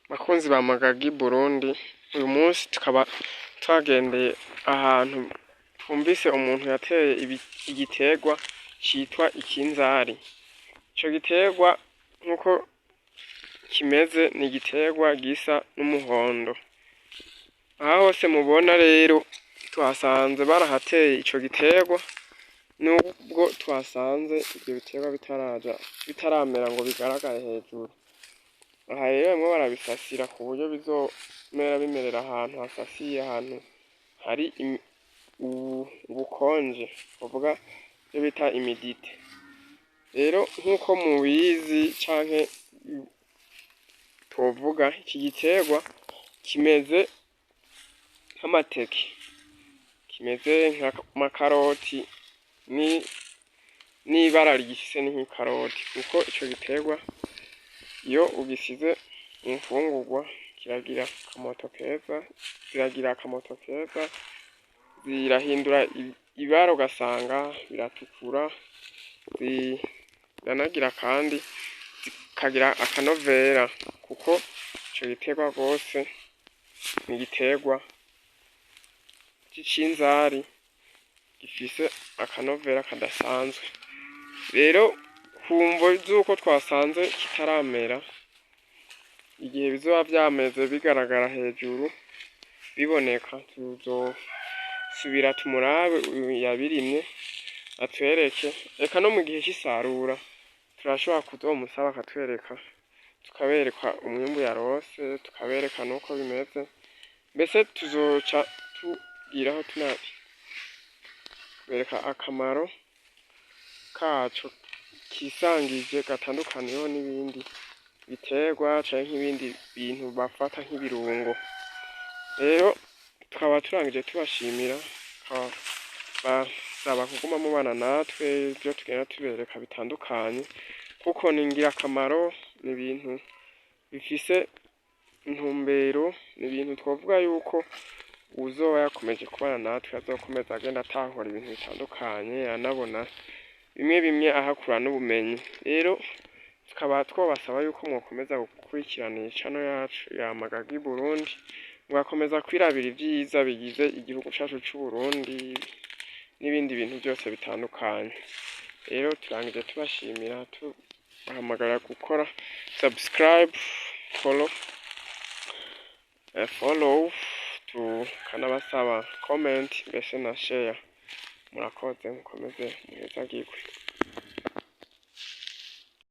Bakunzi ba Magagi Burundi, uyu munsi tukaba twagendeye ahantu twumvise umuntu yateye igiterwa citwa ikinzari. Ico giterwa nkuko kimeze ni igiterwa gisa n'umuhondo. Aha hose mubona rero twasanze barahateye ico giterwa, nubwo twasanze ivyo biterwa bitaramera ngo bigaragare hejuru. Aha rero barimo barabisasira ku buryo bizomera bimerera ahantu hasasiye, ahantu hari ubukonje, bavuga ivyo bita imidite. Rero nkuko mubizi canke twovuga, iki giterwa kimeze nk'amateke, kimeze nk'amakaroti, n'ibara rigifise ni nk'ikaroti, kuko ico giterwa iyo ugisize mu mfungurwa ziragira akamoto keza, zirahindura ibara ugasanga biratukura, ziranagira kandi zikagira akanovera, kuko ico giterwa rwose ni igiterwa c'icinzari gifise akanovera kadasanzwe. Rero kumvo z'uko twasanze kitaramera, igihe bizoba vyameze bigaragara hejuru biboneka, tuzosubira tumurabe yabirimye atwereke. Eka no mu gihe c'isarura turashobora kuzomusaba akatwereka, tukabereka umwimbu yarose, tukabereka nuko bimeze. Mbese tuzoca tugiraho tunabereka akamaro kaco kisangije, gatandukaniyeho n'ibindi biterwa canke nk'ibindi bintu bafata nk'ibirungo. Rero tukaba turangije tubashimira, basaba kuguma mubana natwe, ivyo tugenda tubereka bitandukanye, kuko ni ngirakamaro, ni ibintu bifise intumbero, ni ibintu twovuga yuko uzoba yakomeje kubana natwe azokomeza agenda atahura ibintu bitandukanye, anabona bimwe bimwe ahakura n'ubumenyi. Rero tukaba twobasaba yuko mwokomeza gukurikirana iyi channel yacu ya Magagi Burundi, mugakomeza kwirabira ivyiza bigize igihugu cacu c'Uburundi n'ibindi bintu byose bitandukanye. Rero turangije tubashimira, tubahamagara gukora subscribe, follow, tukanabasaba comment mbese na share. Murakoze, mukomeze muhezagirwe.